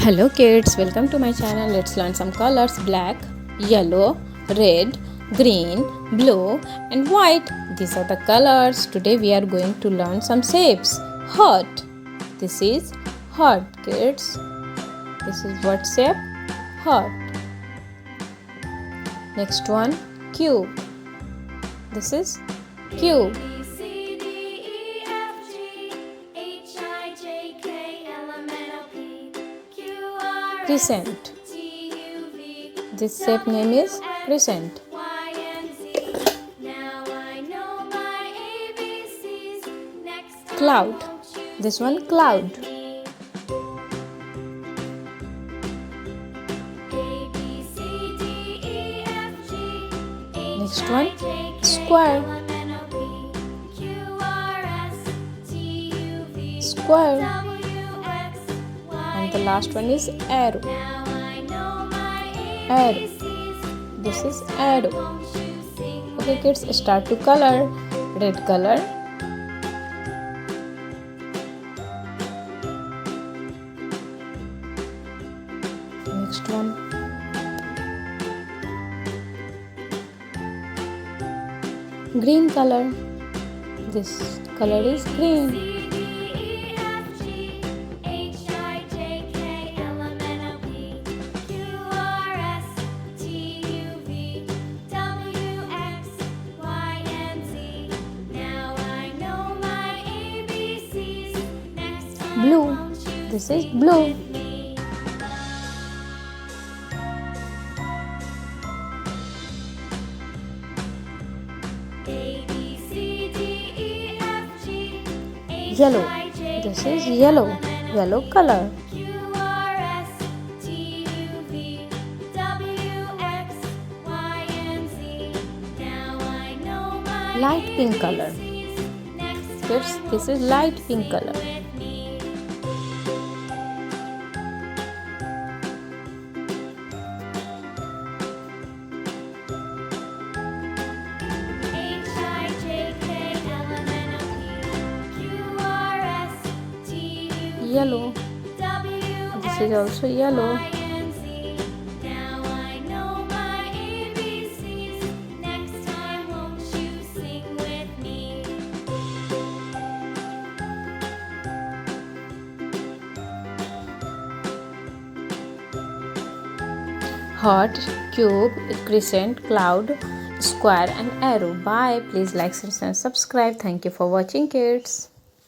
Hello kids, welcome to my channel. Let's learn some colors: black, yellow, red, green, blue and white. These are the colors. Today we are going to learn some shapes. Heart. This is heart, kids. This is what shape? Heart. Next one, cube. This is cube. Crescent. This shape name is crescent. Cloud. This one cloud. Next one square. Square. And the last one is arrow. Arrow. This is arrow. Okay kids, start to color. Red color. Next one. Green color. This color is green. Blue. This is blue. Yellow. This is yellow. Yellow color. Light pink color. Kids, this is light pink color. Yellow. This is also yellow. Heart, cube, crescent, cloud, square and arrow. Bye. Please like, share and subscribe. Thank you for watching kids.